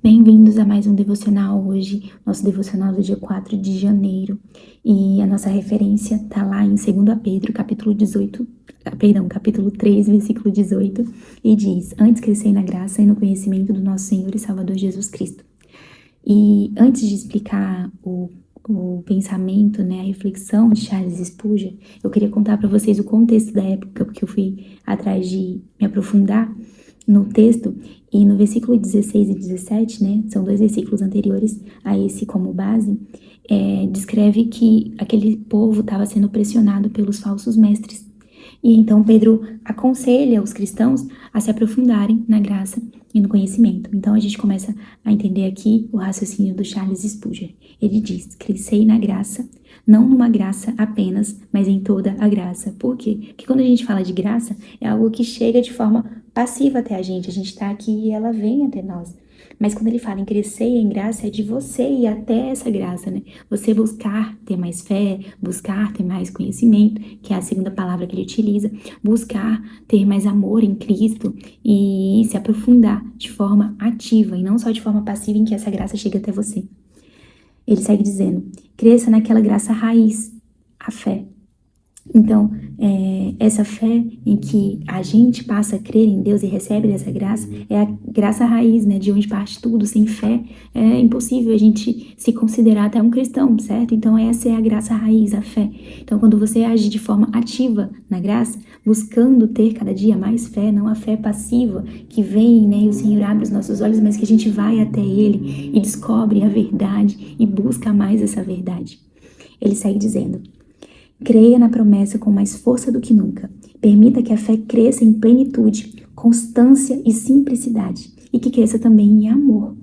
Bem-vindos a mais um devocional hoje, nosso devocional do dia 4 de janeiro. E a nossa referência está lá em 2 Pedro, capítulo 3, versículo 18, e diz: Antes crescei na graça e no conhecimento do nosso Senhor e Salvador Jesus Cristo. E antes de explicar o pensamento, né, a reflexão de Charles Spurgeon, eu queria contar para vocês o contexto da época, porque eu fui atrás de me aprofundar no texto, e no versículo 16 e 17, né, são dois versículos anteriores a esse como base, descreve que aquele povo estava sendo pressionado pelos falsos mestres. E então Pedro aconselha os cristãos a se aprofundarem na graça e no conhecimento. Então a gente começa a entender aqui o raciocínio do Charles Spurgeon. Ele diz: crescei na graça, não numa graça apenas, mas em toda a graça. Por quê? Porque quando a gente fala de graça, é algo que chega de forma passiva até a gente está aqui e ela vem até nós. Mas quando ele fala em crescer em graça, é de você ir até essa graça, né? Você buscar ter mais fé, buscar ter mais conhecimento, que é a segunda palavra que ele utiliza, buscar ter mais amor em Cristo e se aprofundar de forma ativa e não só de forma passiva em que essa graça chega até você. Ele segue dizendo: cresça naquela graça raiz, a fé. Então, essa fé em que a gente passa a crer em Deus e recebe dessa graça, é a graça raiz, né? De onde parte tudo. Sem fé é impossível a gente se considerar até um cristão, certo? Então, essa é a graça raiz, a fé. Então, quando você age de forma ativa na graça, buscando ter cada dia mais fé, não a fé passiva que vem, né? E o Senhor abre os nossos olhos, mas que a gente vai até Ele e descobre a verdade e busca mais essa verdade. Ele segue dizendo: creia na promessa com mais força do que nunca. Permita que a fé cresça em plenitude, constância e simplicidade, e que cresça também em amor.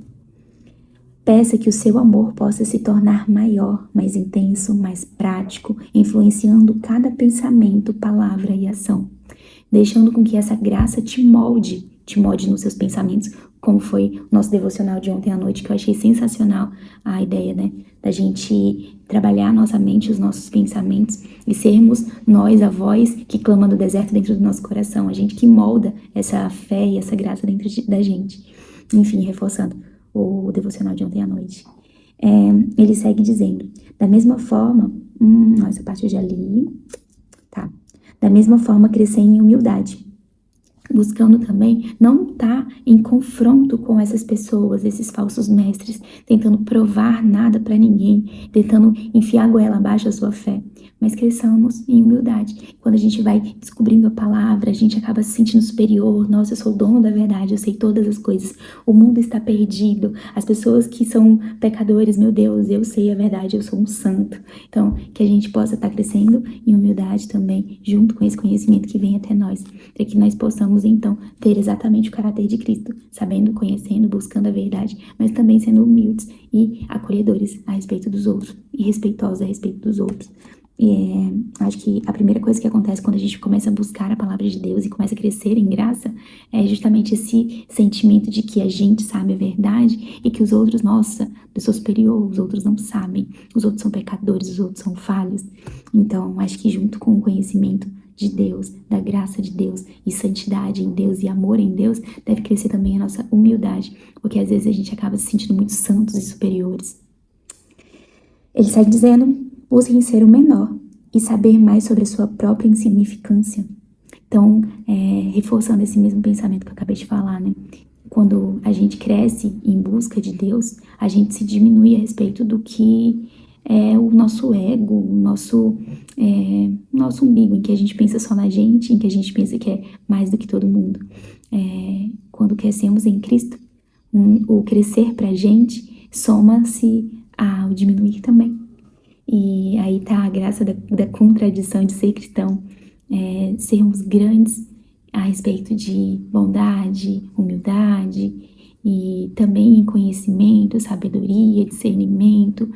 Peça que o seu amor possa se tornar maior, mais intenso, mais prático, influenciando cada pensamento, palavra e ação, deixando com que essa graça te molde nos seus pensamentos, como foi o nosso devocional de ontem à noite, que eu achei sensacional a ideia, né, da gente trabalhar a nossa mente, os nossos pensamentos e sermos nós a voz que clama no deserto dentro do nosso coração, a gente que molda essa fé e essa graça dentro da gente. Enfim, reforçando o devocional de ontem à noite. Ele segue dizendo: da mesma forma, essa parte eu já li, tá? Da mesma forma, crescer em humildade, buscando também não estar em confronto com essas pessoas, esses falsos mestres, tentando provar nada para ninguém, tentando enfiar a goela abaixo a sua fé, mas cresçamos em humildade. Quando a gente vai descobrindo a palavra, a gente acaba se sentindo superior. Nossa, eu sou o dono da verdade, eu sei todas as coisas. O mundo está perdido. As pessoas que são pecadores, meu Deus, eu sei a verdade, eu sou um santo. Então, que a gente possa estar crescendo em humildade também, junto com esse conhecimento que vem até nós, para que nós possamos, então, ter exatamente o caráter de Cristo, sabendo, conhecendo, buscando a verdade, mas também sendo humildes e acolhedores a respeito dos outros e respeitosos a respeito dos outros. Acho que a primeira coisa que acontece quando a gente começa a buscar a palavra de Deus e começa a crescer em graça é justamente esse sentimento de que a gente sabe a verdade e que os outros, nossa, eu sou superior, os outros não sabem, os outros são pecadores, os outros são falhos. Então, acho que junto com o conhecimento de Deus, da graça de Deus e santidade em Deus e amor em Deus, deve crescer também a nossa humildade, porque às vezes a gente acaba se sentindo muito santos e superiores. Ele segue dizendo: busquem ser o menor e saber mais sobre a sua própria insignificância. Então, reforçando esse mesmo pensamento que eu acabei de falar, né? Quando a gente cresce em busca de Deus, a gente se diminui a respeito do que é o nosso ego, o nosso umbigo, em que a gente pensa só na gente, em que a gente pensa que é mais do que todo mundo. Quando crescemos em Cristo, o crescer pra gente soma-se ao diminuir também. E aí tá a graça da contradição de ser cristão, sermos grandes a respeito de bondade, humildade e também em conhecimento, sabedoria, discernimento,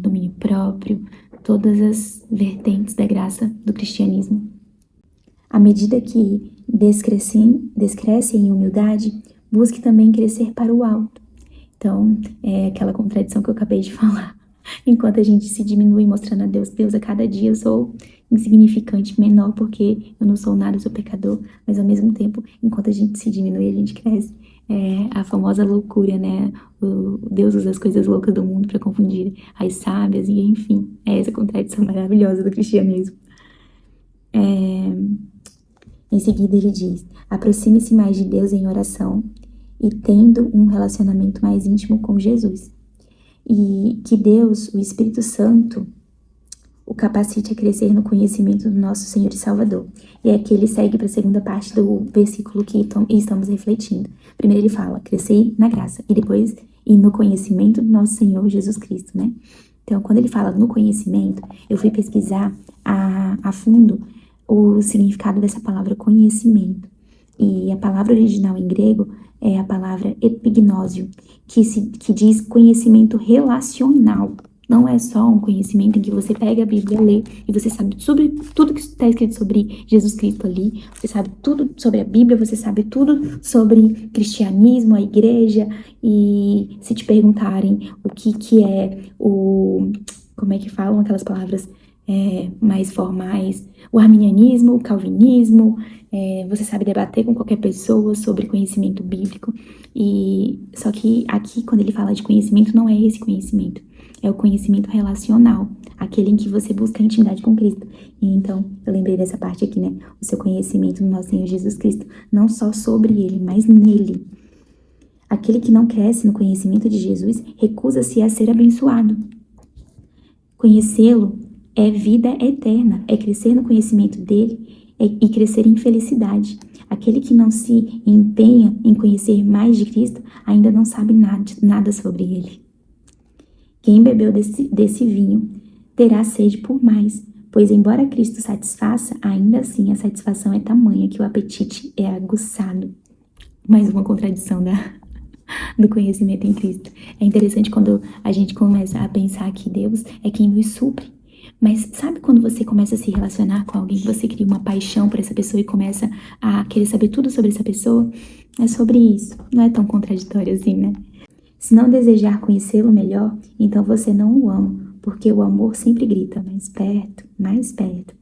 domínio próprio, todas as vertentes da graça do cristianismo. À medida que descresce em humildade, busque também crescer para o alto. Então, é aquela contradição que eu acabei de falar. Enquanto a gente se diminui mostrando a Deus a cada dia eu sou insignificante, menor, porque eu não sou nada, eu sou pecador, mas ao mesmo tempo, enquanto a gente se diminui, a gente cresce. a famosa loucura, né? O Deus usa as coisas loucas do mundo para confundir as sábias, e enfim, é essa contradição maravilhosa do cristianismo. Em seguida ele diz: aproxime-se mais de Deus em oração e tendo um relacionamento mais íntimo com Jesus. E que Deus, o Espírito Santo, o capacite a crescer no conhecimento do nosso Senhor e Salvador. E aqui ele segue para a segunda parte do versículo que estamos refletindo. Primeiro ele fala, crescer na graça, e depois, e no conhecimento do nosso Senhor Jesus Cristo, né? Então, quando ele fala no conhecimento, eu fui pesquisar a fundo o significado dessa palavra conhecimento. E a palavra original em grego é a palavra epignosio, que diz conhecimento relacional. Não é só um conhecimento em que você pega a Bíblia, lê e você sabe sobre tudo que está escrito sobre Jesus Cristo ali, você sabe tudo sobre a Bíblia, você sabe tudo sobre cristianismo, a igreja, e se te perguntarem o que é como é que falam aquelas palavras mais formais, o arminianismo, o calvinismo, você sabe debater com qualquer pessoa sobre conhecimento bíblico, e só que aqui quando ele fala de conhecimento, não é esse conhecimento, é o conhecimento relacional, aquele em que você busca a intimidade com Cristo. E então, eu lembrei dessa parte aqui, né? O seu conhecimento no nosso Senhor Jesus Cristo, não só sobre Ele, mas nele. Aquele que não cresce no conhecimento de Jesus, recusa-se a ser abençoado. Conhecê-lo é vida eterna, é crescer no conhecimento dele e crescer em felicidade. Aquele que não se empenha em conhecer mais de Cristo, ainda não sabe nada sobre ele. Quem bebeu desse vinho terá sede por mais, pois embora Cristo satisfaça, ainda assim a satisfação é tamanha que o apetite é aguçado. Mais uma contradição do conhecimento em Cristo. É interessante quando a gente começa a pensar que Deus é quem nos supre. Mas sabe quando você começa a se relacionar com alguém, você cria uma paixão por essa pessoa e começa a querer saber tudo sobre essa pessoa? É sobre isso. Não é tão contraditório assim, né? Se não desejar conhecê-lo melhor, então você não o ama, porque o amor sempre grita mais perto, mais perto.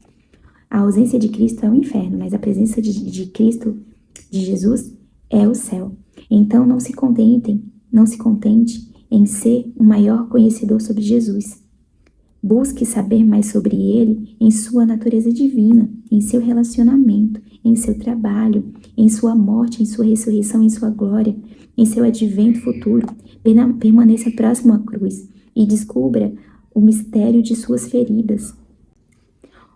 A ausência de Cristo é o inferno, mas a presença de Cristo, de Jesus, é o céu. Então não se contente em ser o maior conhecedor sobre Jesus. Busque saber mais sobre ele em sua natureza divina, em seu relacionamento, em seu trabalho, em sua morte, em sua ressurreição, em sua glória, em seu advento futuro. Permaneça próximo à cruz e descubra o mistério de suas feridas.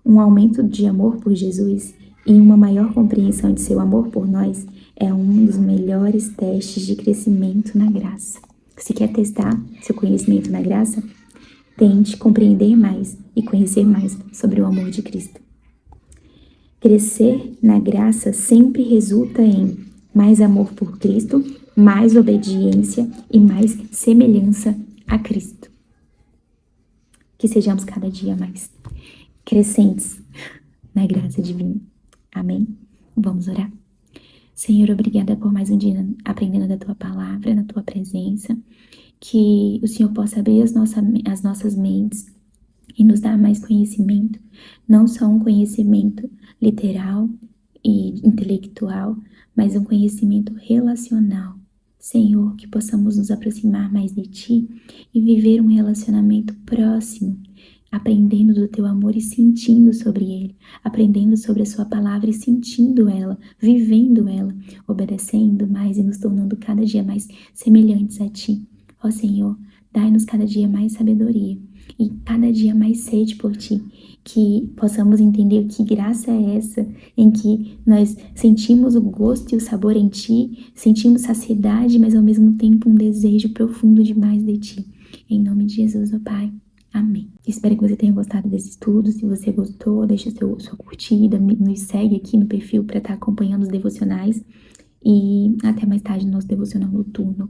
Um aumento de amor por Jesus e uma maior compreensão de seu amor por nós é um dos melhores testes de crescimento na graça. Se quer testar seu conhecimento na graça, tente compreender mais e conhecer mais sobre o amor de Cristo. Crescer na graça sempre resulta em mais amor por Cristo, mais obediência e mais semelhança a Cristo. Que sejamos cada dia mais crescentes na graça divina. Amém? Vamos orar? Senhor, obrigada por mais um dia aprendendo da Tua palavra, na Tua presença. Que o Senhor possa abrir as nossas mentes e nos dar mais conhecimento, não só um conhecimento literal e intelectual, mas um conhecimento relacional. Senhor, que possamos nos aproximar mais de Ti e viver um relacionamento próximo, aprendendo do Teu amor e sentindo sobre Ele, aprendendo sobre a Sua palavra e sentindo ela, vivendo ela, obedecendo mais e nos tornando cada dia mais semelhantes a Ti. Ó Senhor, dai-nos cada dia mais sabedoria e cada dia mais sede por Ti, que possamos entender que graça é essa, em que nós sentimos o gosto e o sabor em Ti, sentimos saciedade, mas ao mesmo tempo um desejo profundo demais de Ti. Em nome de Jesus, ó Pai. Amém. Espero que você tenha gostado desse estudo. Se você gostou, deixa sua curtida, nos segue aqui no perfil para estar acompanhando os devocionais. E até mais tarde no nosso devocional noturno.